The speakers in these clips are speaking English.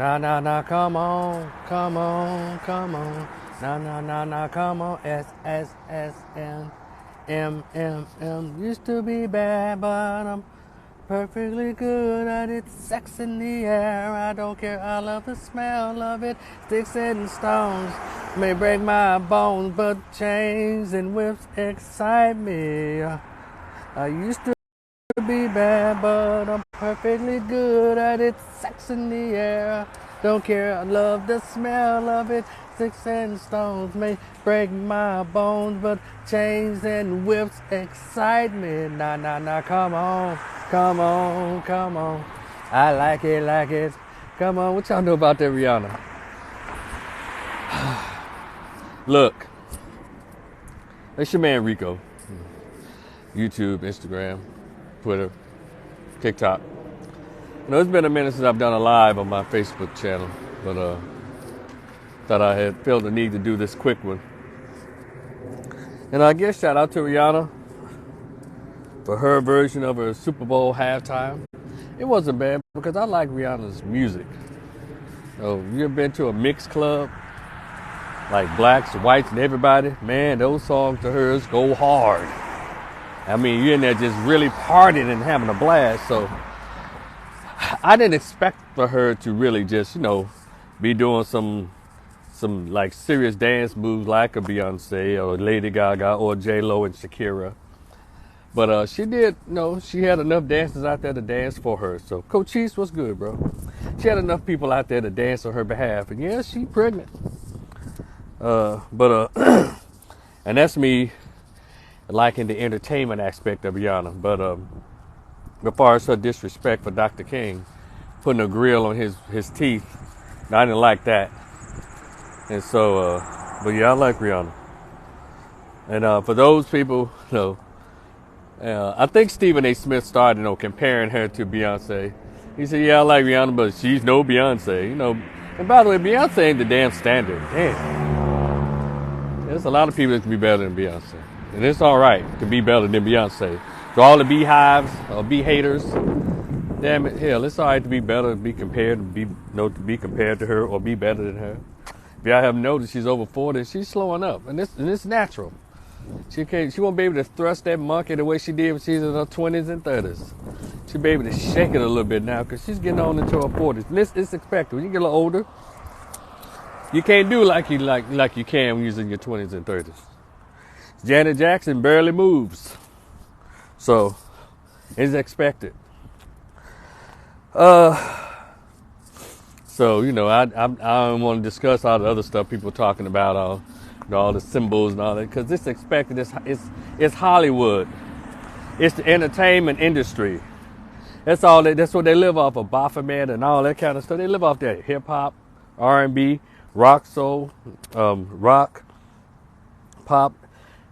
Na na na, come on, come on, come on. Na na na na, come on. S S S N M M M. Used to be bad, but I'm perfectly good at it. Sex in the air, I don't care. I love the smell of it. Sticks and stones may break my bones, but chains and whips excite me. I used to be bad, but I'm perfectly good at it. Sex in the air, don't care. I love the smell of it. Sticks and stones may break my bones, but chains and whips excite me. Nah, nah, nah, come on, come on, come on. I like it, like it. Come on, what y'all know about that Rihanna? Look, it's your man Rico. YouTube, Instagram, Twitter, TikTok. You know, it's been a minute since I've done a live on my Facebook channel, but thought I had felt the need to do this quick one. And I guess shout out to Rihanna for her version of her Super Bowl halftime. It wasn't bad because I like Rihanna's music. So you ever been to a mixed club? Like blacks, whites, and everybody? Man, those songs to hers go hard. I mean, you're in there just really partying and having a blast. So I didn't expect for her to really just, be doing some like serious dance moves like a Beyonce or Lady Gaga or J-Lo and Shakira. But she did, she had enough dancers out there to dance for her. So Cochise was good, bro. She had enough people out there to dance on her behalf. And yeah, she pregnant. And that's me liking the entertainment aspect of Rihanna. But as far as her disrespect for Dr. King, putting a grill on his teeth, I didn't like that. And so, but yeah, I like Rihanna. And for those people, I think Stephen A. Smith started, comparing her to Beyonce. He said, yeah, I like Rihanna, but she's no Beyonce, And by the way, Beyonce ain't the damn standard. Damn. There's a lot of people that can be better than Beyonce. And it's all right to be better than Beyonce. So all the beehives or bee haters, damn it, hell, it's all right to be better, to be compared, to be compared to her or be better than her. If y'all haven't noticed, she's over 40, she's slowing up, and it's natural. She won't be able to thrust that monkey the way she did when she's in her 20s and 30s. She'll be able to shake it a little bit now because she's getting on into her 40s. And it's expected. When you get a little older, you can't do like you can when you're in your 20s and 30s. Janet Jackson barely moves, so it's expected. So, I don't want to discuss all the other stuff people talking about, all the symbols and all that, because it's expected. It's Hollywood. It's the entertainment industry. That's what they live off of, Baphomet and all that kind of stuff. They live off that hip-hop, R&B, rock, soul, rock, pop.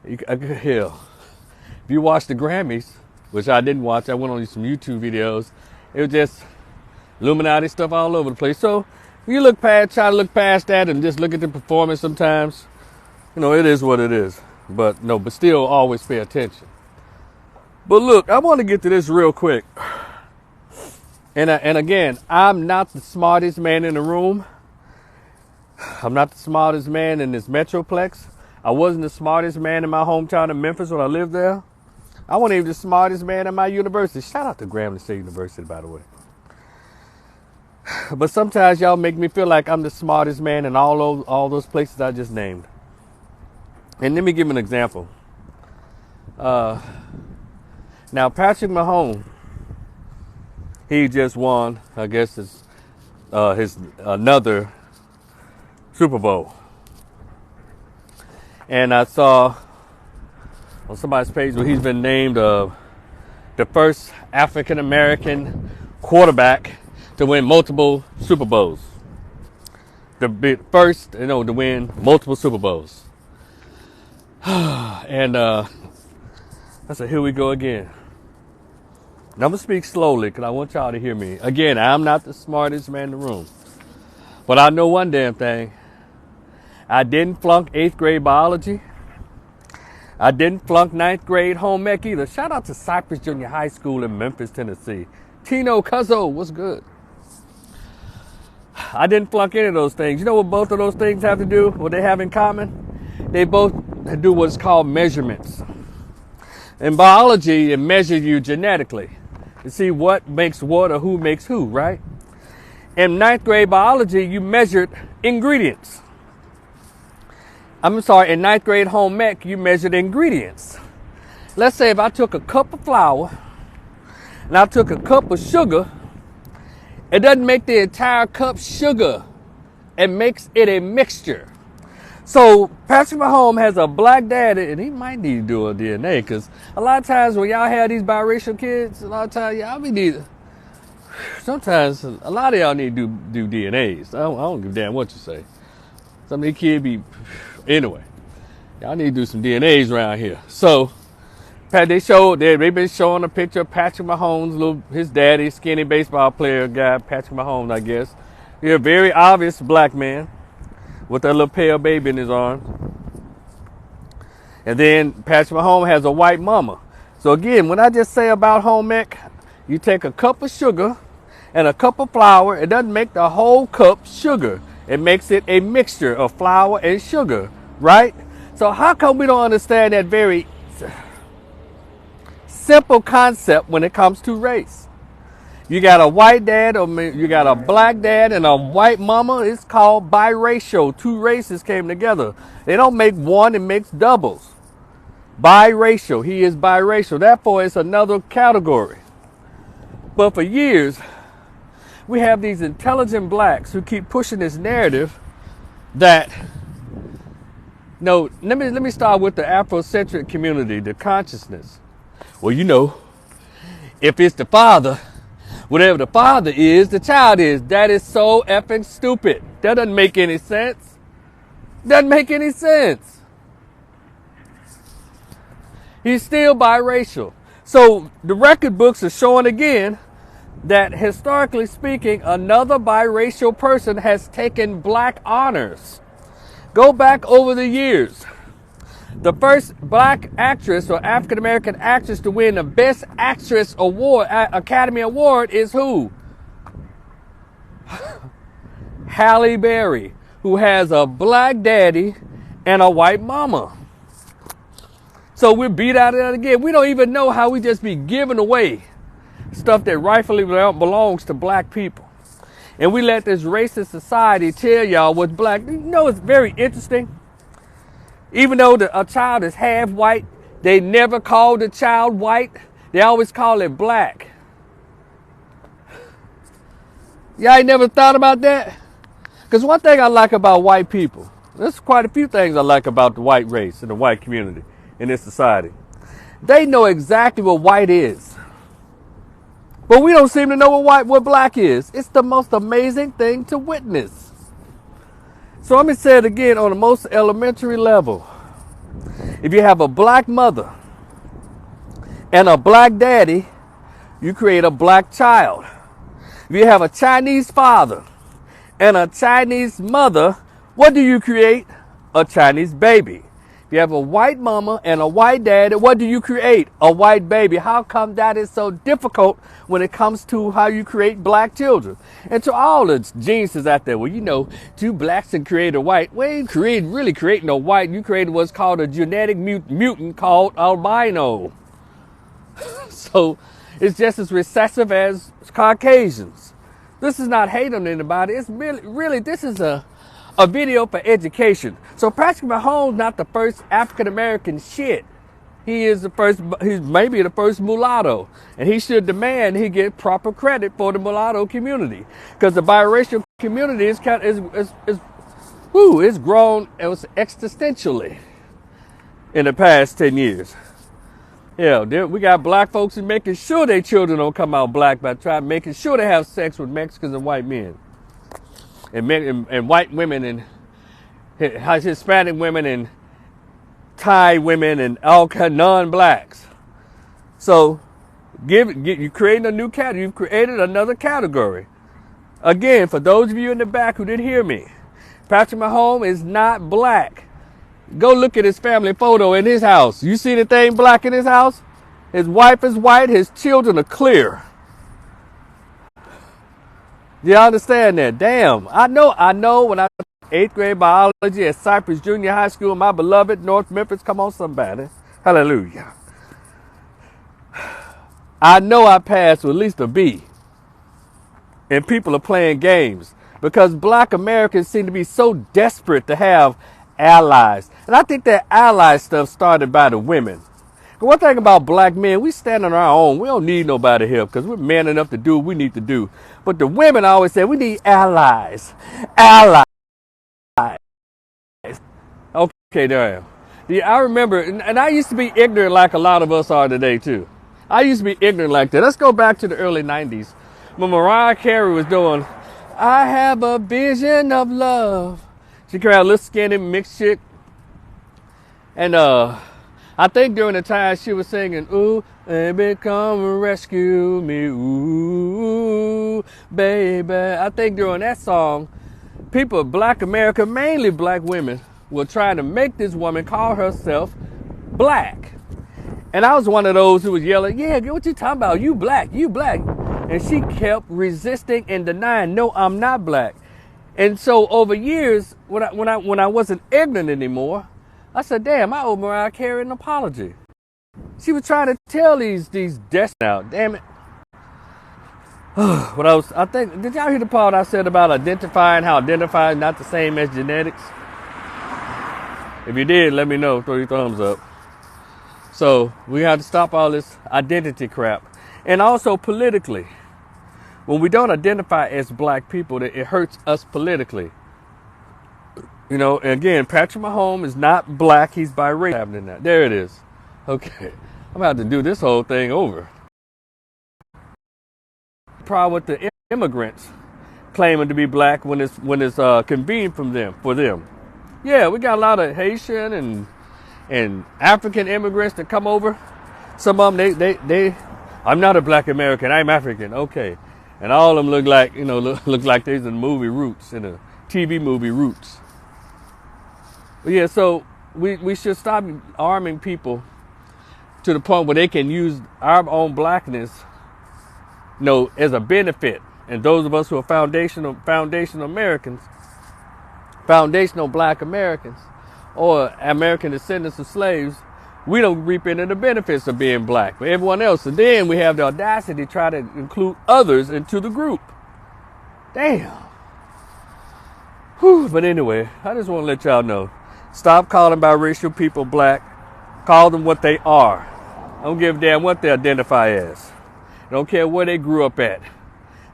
Hell, if you watch the Grammys, which I didn't watch, I went on some YouTube videos. It was just Illuminati stuff all over the place. So you try to look past that and just look at the performance sometimes. It is what it is. But still always pay attention. But look, I want to get to this real quick. And again, I'm not the smartest man in the room. I'm not the smartest man in this Metroplex. I wasn't the smartest man in my hometown of Memphis when I lived there. I wasn't even the smartest man in my university. Shout out to Grambling State University, by the way. But sometimes y'all make me feel like I'm the smartest man in all those places I just named. And let me give an example. Now, Patrick Mahomes, he just won, I guess, his another Super Bowl. And I saw on somebody's page where he's been named the first African American quarterback to win multiple Super Bowls. The first, to win multiple Super Bowls. And I said, here we go again. And I'm going to speak slowly because I want y'all to hear me. Again, I'm not the smartest man in the room. But I know one damn thing. I didn't flunk 8th grade biology. I didn't flunk 9th grade home ec either. Shout out to Cypress Junior High School in Memphis, Tennessee. Tino Cuzzo, what's good? I didn't flunk any of those things. You know what both of those things have to do? What they have in common? They both do what's called measurements. In biology, it measures you genetically to see what makes what or who makes who, right? In ninth grade biology, you measured ingredients. In ninth grade home ec, you measured ingredients. Let's say if I took a cup of flour and I took a cup of sugar, it doesn't make the entire cup sugar. It makes it a mixture. So Patrick Mahomes has a black daddy, and he might need to do a DNA, because a lot of times when y'all have these biracial kids, a lot of times y'all be need. Sometimes a lot of y'all need to do DNAs. I don't give a damn what you say. Some of these kids be anyway. Y'all need to do some DNAs around here. So they've been showing a picture of Patrick Mahomes, his daddy, skinny baseball player guy, Patrick Mahomes, I guess. He's a very obvious black man with that little pale baby in his arms. And then Patrick Mahomes has a white mama. So again, when I just say about home ec, you take a cup of sugar and a cup of flour. It doesn't make the whole cup sugar. It makes it a mixture of flour and sugar, right? So how come we don't understand that very simple concept when it comes to race? You got a white dad, or you got a black dad and a white mama. It's called biracial. Two races came together. They don't make one, it makes doubles. Biracial. He is biracial. Therefore, it's another category. But for years, we have these intelligent blacks who keep pushing this narrative that, no, let me start with the Afrocentric community, the consciousness. Well, if it's the father, whatever the father is, the child is. That is so effing stupid. That doesn't make any sense. Doesn't make any sense. He's still biracial. So the record books are showing again that historically speaking, another biracial person has taken black honors. Go back over the years. The first black actress or African American actress to win the Best Actress Award, Academy Award, is who? Halle Berry, who has a black daddy and a white mama. So we're beat out of that again. We don't even know how we just be giving away stuff that rightfully belongs to black people. And we let this racist society tell y'all what's black. It's very interesting. Even though a child is half white, they never call the child white. They always call it black. Y'all ain't never thought about that? Because one thing I like about white people, there's quite a few things I like about the white race and the white community in this society. They know exactly what white is. But we don't seem to know what black is. It's the most amazing thing to witness. So let me say it again on the most elementary level. If you have a black mother and a black daddy, you create a black child. If you have a Chinese father and a Chinese mother, what do you create? A Chinese baby. If you have a white mama and a white dad, what do you create? A white baby. How come that is so difficult when it comes to how you create black children? And to all the geniuses out there, two blacks and create a white. Well, you really creating a white. You created what's called a genetic mutant called albino. So it's just as recessive as Caucasians. This is not hate on anybody. It's really this is a video for education. So Patrick Mahomes not the first African American shit. He is the first. He's maybe the first mulatto, and he should demand he get proper credit for the mulatto community, because the biracial community is it's grown existentially in the past 10 years. Yeah, we got black folks who making sure their children don't come out black by making sure they have sex with Mexicans and white men. And white women and Hispanic women and Thai women and all kind of non-blacks. So you creating a new category. You've created another category. Again, for those of you in the back who didn't hear me, Patrick Mahomes is not black. Go look at his family photo in his house. You see anything black in his house? His wife is white. His children are clear. You understand that? Damn. I know when I 8th grade biology at Cypress Junior High School, my beloved North Memphis, come on somebody. Hallelujah. I know I passed with at least a B. And people are playing games because black Americans seem to be so desperate to have allies. And I think that ally stuff started by the women. One thing about black men, we stand on our own. We don't need nobody help because we're man enough to do what we need to do. But the women always say we need allies. Allies. Okay, there I am. Yeah, I remember, and I used to be ignorant like a lot of us are today too. I used to be ignorant like that. Let's go back to the early 90s when Mariah Carey was doing I Have a Vision of Love. She carried a little skinny mixed chick. And I think during the time she was singing, ooh, baby, come and rescue me, ooh, baby. I think during that song, people, black America, mainly black women, were trying to make this woman call herself black. And I was one of those who was yelling, yeah, what you talking about? You black, you black. And she kept resisting and denying, no, I'm not black. And so over years, when I wasn't ignorant anymore, I said, damn, I owe Mariah Carey an apology. She was trying to tell these destiny out. Damn it. I think, did y'all hear the part I said about identifying, how identifying not the same as genetics? If you did, let me know. Throw your thumbs up. So we have to stop all this identity crap. And also politically, when we don't identify as black people, it hurts us politically. You know, and again, Patrick Mahomes is not black. He's biracial. Happening now. There it is. Okay. I'm about to do this whole thing over. Problem with the immigrants claiming to be black when it's convenient for them. Yeah, we got a lot of Haitian and African immigrants that come over. Some of them they I'm not a black American, I'm African. Okay. And all of them look like, look like they're in the movie Roots, in a TV movie Roots. But yeah, so we should stop arming people to the point where they can use our own blackness, as a benefit. And those of us who are foundational Americans, foundational black Americans, or American descendants of slaves, we don't reap any of the benefits of being black. But everyone else, and then we have the audacity to try to include others into the group. Damn. Whew. But anyway, I just want to let y'all know. Stop calling biracial people black. Call them what they are. I don't give a damn what they identify as. I don't care where they grew up at.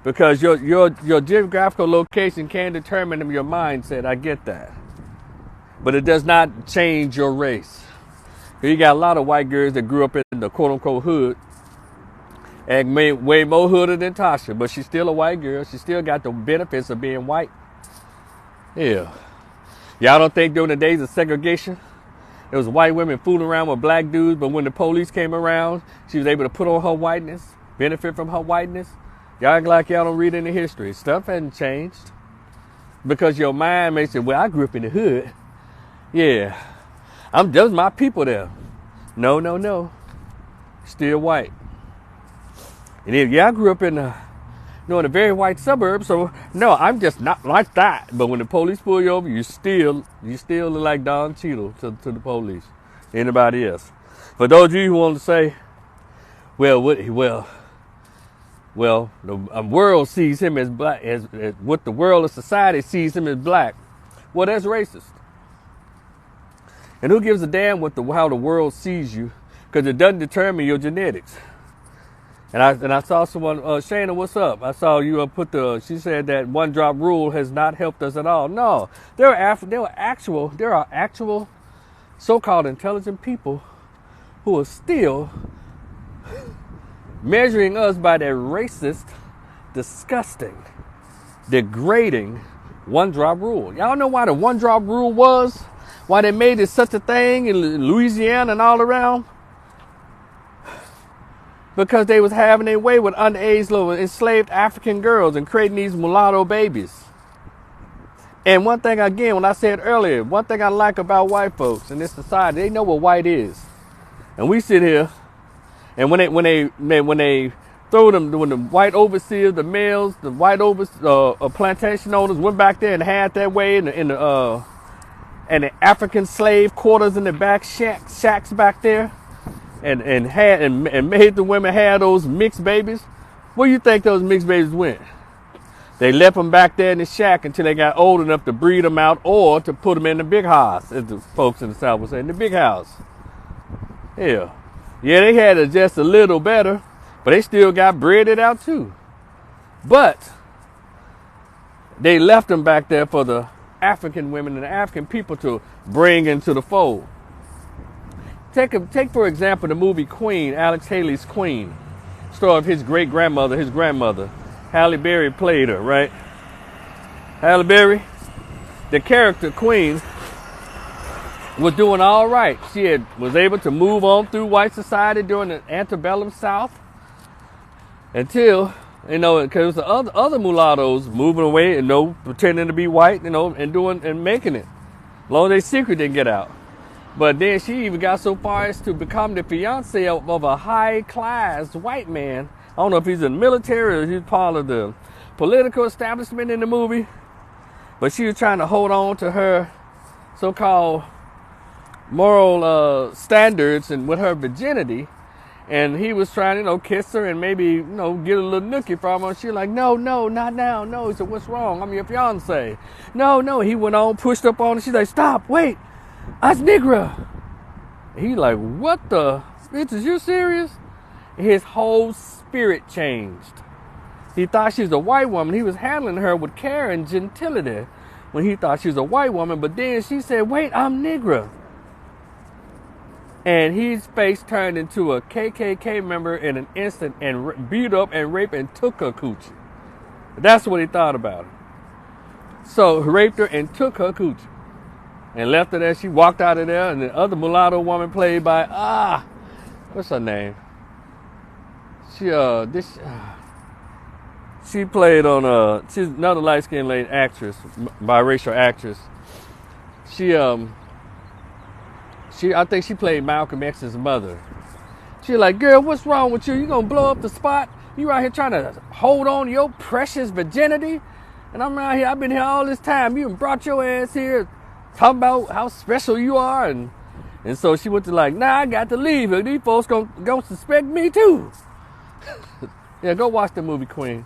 Because your geographical location can determine your mindset. I get that. But it does not change your race. You got a lot of white girls that grew up in the quote-unquote hood and made way more hooded than Tasha. But she's still a white girl. She still got the benefits of being white. Yeah. Y'all don't think during the days of segregation, there was white women fooling around with black dudes, but when the police came around, she was able to put on her whiteness, benefit from her whiteness? Y'all act like y'all don't read any history. Stuff hasn't changed. Because your mind may say, well, I grew up in the hood. Yeah. Those my people there. No. Still white. And if I grew up in a very white suburb, so no, I'm just not like that. But when the police pull you over, you still look like Don Cheadle to the police. Anybody else? For those of you who want to say, the world sees him as black, as what the world of society sees him as black. Well, that's racist. And who gives a damn how the world sees you? Because it doesn't determine your genetics. And I saw someone, Shana, what's up? I saw you she said that one drop rule has not helped us at all. No, there are actual so-called intelligent people who are still measuring us by their racist, disgusting, degrading one drop rule. Y'all know why the one drop rule was? Why they made it such a thing in Louisiana and all around? Because they was having their way with underage little enslaved African girls and creating these mulatto babies. And one thing, again, when I said earlier, one thing I like about white folks in this society, they know what white is. And we sit here, and when they throw them when the white overseers, the males, the white plantation owners went back there and had their way in the African slave quarters in the back shacks back there, and made the women have those mixed babies. Where you think those mixed babies went? They left them back there in the shack until they got old enough to breed them out or to put them in the big house, as the folks in the South would say, in the big house. Yeah, they had it just a little better, but they still got breeded out too. But they left them back there for the African women and the African people to bring into the fold. Take for example the movie Queen, Alex Haley's Queen, story of his grandmother. Halle Berry played her, right? Halle Berry, the character Queen, was doing all right. She was able to move on through white society during the antebellum South until, because the other mulattoes moving away and pretending to be white, and doing and making it. As long as their secret didn't get out. But then she even got so far as to become the fiance of a high-class white man. I don't know if he's in the military or he's part of the political establishment in the movie. But she was trying to hold on to her so-called moral standards and with her virginity. And he was trying to, kiss her and maybe, get a little nookie from her. She was like, no, not now. No. He said, what's wrong? I'm your fiance. No. He went on, pushed up on her. She's like, stop, wait. That's Negra. He like, what the? Bitch, is you serious? His whole spirit changed. He thought she was a white woman. He was handling her with care and gentility when he thought she was a white woman. But then she said, wait, I'm Negra. And his face turned into a KKK member in an instant and beat up and raped and took her coochie. That's what he thought about her. So he raped her and took her coochie. And left her there. She walked out of there. And the other mulatto woman played by, what's her name? She played on, she's another light-skinned lady actress, biracial actress. I think she played Malcolm X's mother. She like, girl, what's wrong with you? You gonna blow up the spot? You out here trying to hold on to your precious virginity? And I'm out here, I've been here all this time. You brought your ass here. Talking about how special you are, and so she went to like, nah, I got to leave. These folks gonna suspect me too. Yeah, go watch the movie Queen.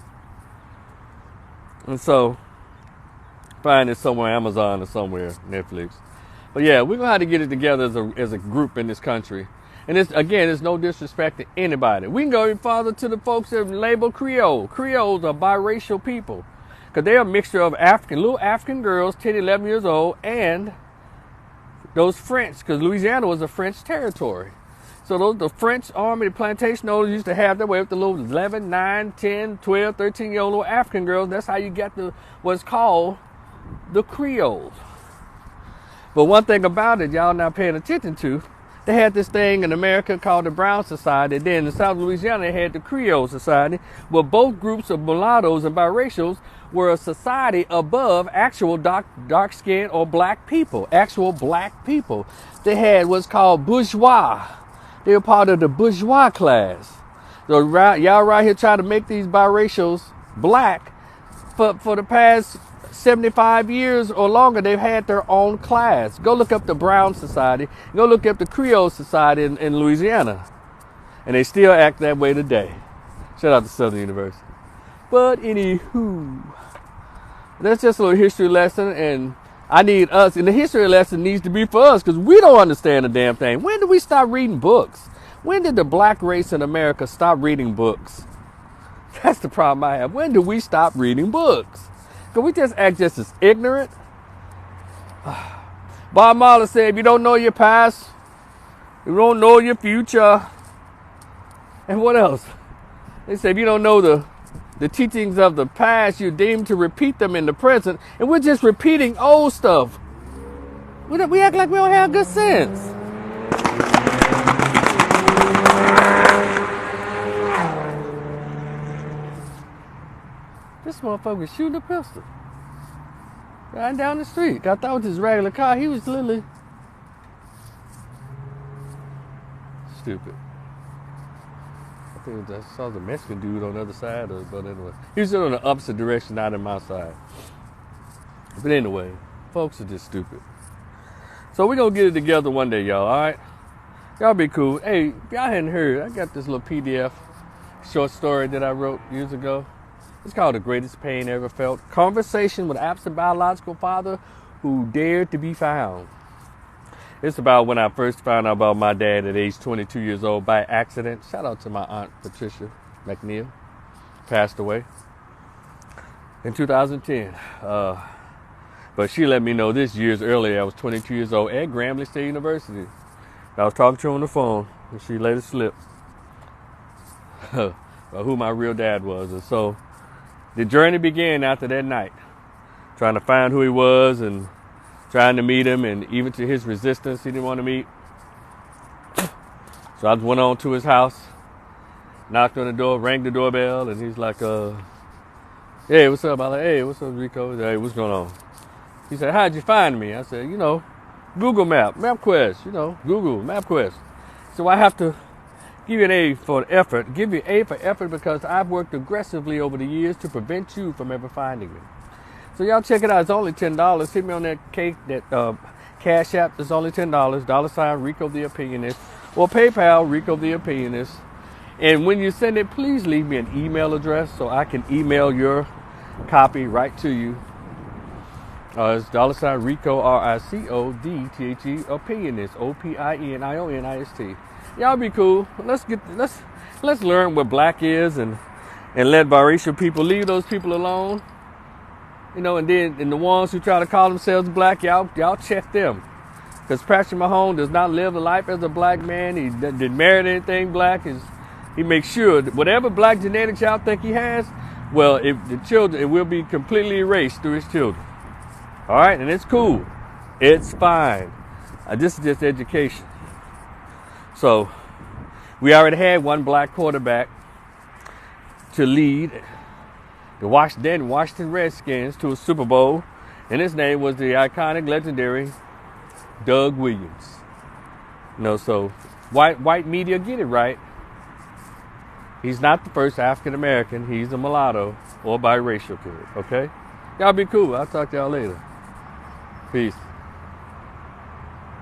And so, find it somewhere, Amazon or somewhere, Netflix. But yeah, we're gonna have to get it together as a group in this country. And there's no disrespect to anybody. We can go even farther to the folks that are labeled Creole. Creoles are biracial people. Because they're a mixture of little African girls, 10, 11 years old, and those French, because Louisiana was a French territory. So the French army, the plantation owners used to have their way with the little 11, 9, 10, 12, 13-year-old little African girls. That's how you got what's called the Creoles. But one thing about it, y'all not paying attention to, they had this thing in America called the Brown Society. Then in South Louisiana, they had the Creole Society, where both groups of mulattoes and biracials were a society above actual dark-skinned or black people, actual black people. They had what's called bourgeois. They were part of the bourgeois class. So y'all right here trying to make these biracials black. For the past 75 years or longer, they've had their own class. Go look up the Brown Society. Go look up the Creole Society in Louisiana. And they still act that way today. Shout out to Southern University. But anywho, that's just a little history lesson, and I need us, and the history lesson needs to be for us, because we don't understand a damn thing. When did we stop reading books? When did the black race in America stop reading books? That's the problem I have. When do we stop reading books? Can we just act just as ignorant? Bob Marley said, if you don't know your past, you don't know your future. And what else? They said, if you don't know the teachings of the past, you're deemed to repeat them in the present. And we're just repeating old stuff. We act like we don't have good sense. This motherfucker was shooting a pistol. Riding down the street. I thought it was his regular car. He was literally stupid. think I saw the Mexican dude on the other side of it, but anyway. He was on the opposite direction, not in my side. But anyway, folks are just stupid. So we're going to get it together one day, y'all, all right? Y'all be cool. Hey, if y'all hadn't heard, I got this little PDF short story that I wrote years ago. It's called The Greatest Pain Ever Felt. Conversation with absent biological father who dared to be found. It's about when I first found out about my dad at age 22 years old by accident. Shout out to my aunt Patricia McNeil. Passed away in 2010. But she let me know this years earlier. I was 22 years old at Grambling State University. I was talking to her on the phone, and she let it slip who my real dad was. And so the journey began after that night, trying to find who he was and trying to meet him, and even to his resistance, he didn't want to meet. So I went on to his house, knocked on the door, rang the doorbell, and he's like, hey, what's up? I'm like, hey, what's up, Rico? Hey, what's going on? He said, how'd you find me? I said, Google MapQuest, Google MapQuest. So I have to give you an A for effort, give you A for effort because I've worked aggressively over the years to prevent you from ever finding me. So y'all check it out. It's only $10. Hit me on that Cash App. It's only $10. $ Rico the Opinionist. Or PayPal, Rico the Opinionist. And when you send it, please leave me an email address so I can email your copy right to you. It's $ Rico, RicotheOpinionist, Opinionist. Y'all be cool. Let's learn what black is and let biracial people leave those people alone. And then the ones who try to call themselves black, y'all check them. Because Patrick Mahomes does not live a life as a black man. He didn't marry anything black. He makes sure that whatever black genetics y'all think he has, well, if the children, it will be completely erased through his children. All right, and it's cool. It's fine. This is just education. So we already had one black quarterback to lead the Washington Redskins to a Super Bowl, and his name was the iconic, legendary Doug Williams. So white media get it right. He's not the first African American. He's a mulatto or biracial kid. Okay, y'all be cool. I'll talk to y'all later. Peace.